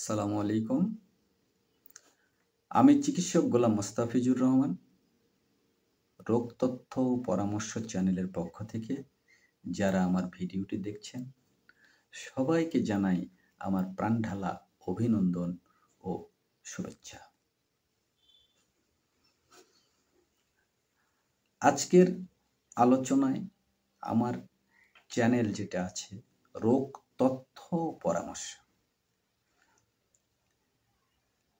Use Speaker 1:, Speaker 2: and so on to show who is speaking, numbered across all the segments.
Speaker 1: আসসালামু আলাইকুম। আমি চিকিৎসক গোলাম মোস্তাফিজুর রহমান। রোগ তথ্য ও পরামর্শ চ্যানেলের পক্ষ থেকে যারা আমার ভিডিওটি দেখছেন, সবাইকে জানাই আমার প্রাণঢালা অভিনন্দন ও শুভেচ্ছা। আজকের আলোচনায় আমার চ্যানেল যেটা আছে, রোগ তথ্য ও পরামর্শ।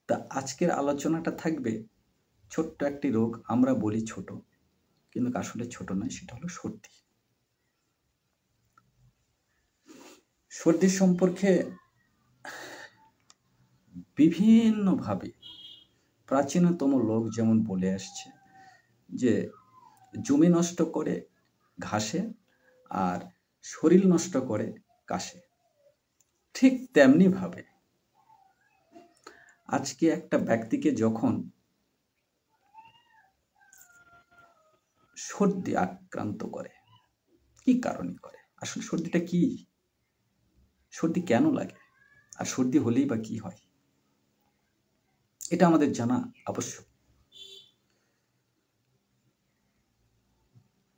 Speaker 1: তা আজকের আলোচনাটা থাকবে ছোট্ট একটি রোগ। আমরা বলি ছোট, কিন্তু আসলে ছোট নয়, সেটা হলো সর্দি। সর্দি সম্পর্কে বিভিন্নভাবে প্রাচীনতম লোক যেমন বলে আসছে যে জমি নষ্ট করে ঘাসে আর শরীর নষ্ট করে কাশে, ঠিক তেমনিভাবে আজকে একটা ব্যক্তিকে যখন সর্দি আক্রান্ত করে, কি কারণে করে, আসলে সর্দিটা কি, সর্দি কেন লাগে, আর সর্দি হলেই বা কি হয়, এটা আমাদের জানা আবশ্যক।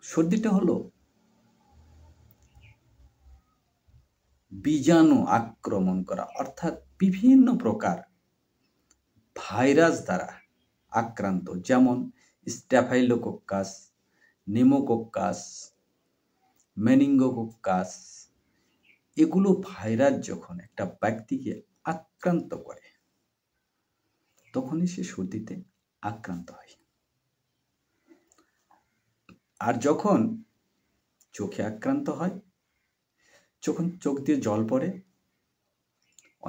Speaker 1: সর্দিটা হলো বীজাণু আক্রমণ করা, অর্থাৎ বিভিন্ন প্রকার ভাইরাস দ্বারা আক্রান্ত, যেমন স্ট্যাফাইলোকোকাস, নিমোকোকাস, মেনিঙ্গোকোকাস। এগুলো ভাইরাস যখন একটা ব্যক্তিকে আক্রান্ত করে, তখনই সে সর্দিতে আক্রান্ত হয়। আর যখন চোখে আক্রান্ত হয়, যখন চোখ দিয়ে জল পড়ে,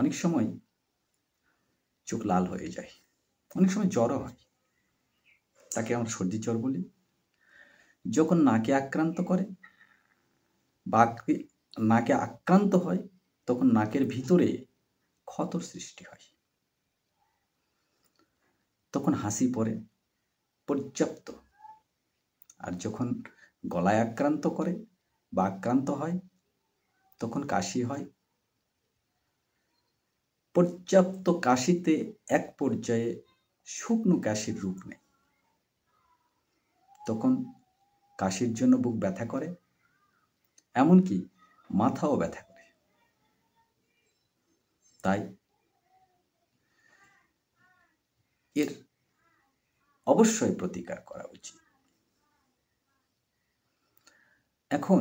Speaker 1: অনেক সময় চোখ লাল হয়ে যায়, অনেক সময় জ্বরও হয়, তাকে আমরা সর্দি জ্বর বলি। যখন নাকে আক্রান্ত করে বা নাকে আক্রান্ত হয়, তখন নাকের ভিতরে ক্ষতর সৃষ্টি হয়, তখন হাসি পড়ে পর্যাপ্ত। আর যখন গলায় আক্রান্ত করে বা আক্রান্ত হয়, তখন কাশি হয় পর্যাপ্ত। কাশিতে এক পর্যায়ে শুকনো কাশির রূপ নেয়, তখন কাশির জন্য বুক ব্যথা করে, এমনকি মাথাও ব্যথা করে। তাই এর অবশ্যই প্রতিকার করা উচিত। এখন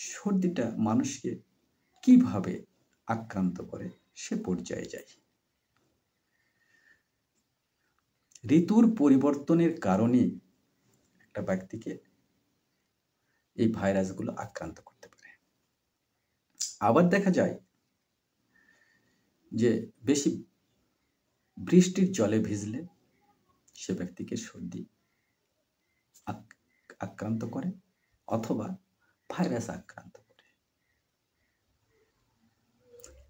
Speaker 1: সর্দিটা মানুষকে কিভাবে আক্রান্ত করে সে পর্যায়ে যাই। ঋতুর পরিবর্তনের কারণে একটা ব্যক্তিকে এই ভাইরাসগুলো আক্রান্ত করতে পারে। আবার দেখা যায় যে বেশি বৃষ্টির জলে ভিজলে সে ব্যক্তিকে সর্দি আক্রান্ত করে অথবা ভাইরাস আক্রান্ত করে।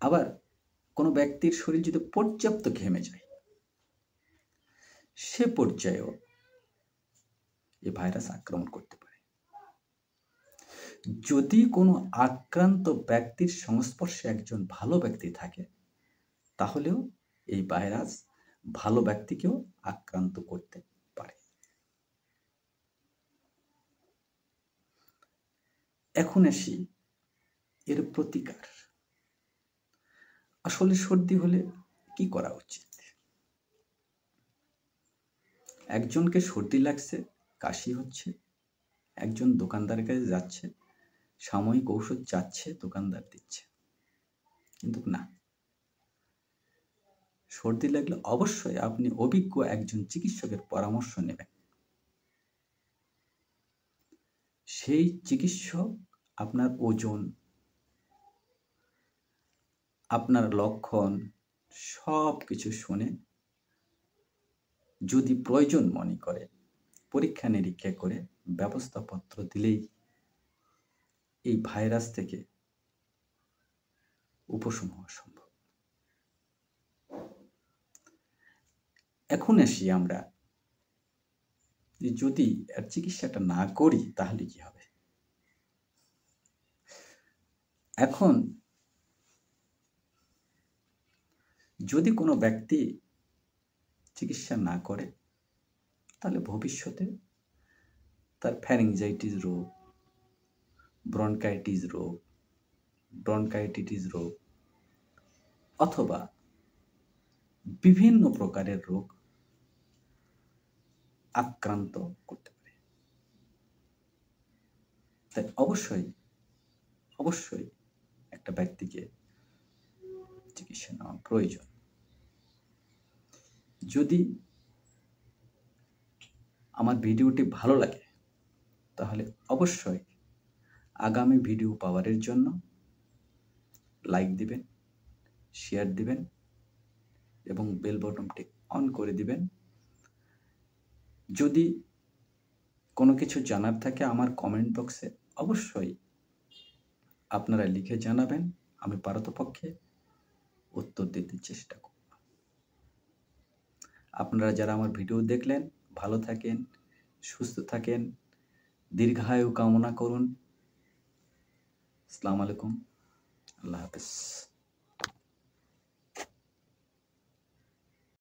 Speaker 1: আবার কোনো ব্যক্তির শরীর যদি পর্যাপ্ত ঘেমে যায়, সে পর্যায়েও এই ভাইরাস আক্রমণ করতে পারে। যদি কোনো আক্রান্ত ব্যক্তির সংস্পর্শে একজন ভালো ব্যক্তি থাকে, তাহলেও এই ভাইরাস ভালো ব্যক্তিকেও আক্রান্ত করতে পারে। এখন আসি এর প্রতিকার। আসলে সর্দি হলে কি করা উচিত? একজনকে সর্দি লাগছে, কাশি হচ্ছে, একজন দোকানদারের কাছে যাচ্ছে, সাময়িক ঔষধ চাচ্ছে, দোকানদার দিচ্ছে, কিন্তু না, সর্দি লাগলে অবশ্যই আপনি অভিজ্ঞ একজন চিকিৎসকের পরামর্শ নেবেন। সেই চিকিৎসক আপনার ওজন, আপনার লক্ষণ সব কিছু শুনে যদি প্রয়োজন মনে করে পরীক্ষা নিরীক্ষা করে ব্যবস্থাপত্র দিলেই এই ভাইরাস থেকে উপশম হওয়া সম্ভব। এখন আসি আমরা যদি এর চিকিৎসাটা না করি তাহলে কি হবে। এখন যদি কোনো ব্যক্তি চিকিৎসা না করে তাহলে ভবিষ্যতে তার ফ্যারিঞ্জাইটিস রোগ, ব্রনকাইটিস রোগ অথবা বিভিন্ন প্রকারের রোগ আক্রান্ত করতে পারে। তাই অবশ্যই একটা ব্যক্তিকে চিকিৎসা নেওয়া প্রয়োজন। যদি আমার ভিডিওটি ভালো লাগে তাহলে অবশ্যই আগামী ভিডিও পাওয়ার জন্য লাইক দিবেন, শেয়ার দিবেন এবং বেল বাটনটি অন করে দিবেন। যদি কোনো কিছু জানার থাকে আমার কমেন্ট বক্সে অবশ্যই আপনারা লিখে জানাবেন, আমি পারতপক্ষে উত্তর দিতে চেষ্টা করব। আপনারা যারা আমার ভিডিও দেখলেন ভালো থাকেন, সুস্থ থাকেন, দীর্ঘায়ু কামনা করুন। আসসালামু আলাইকুম, আল্লাহ হাফেজ।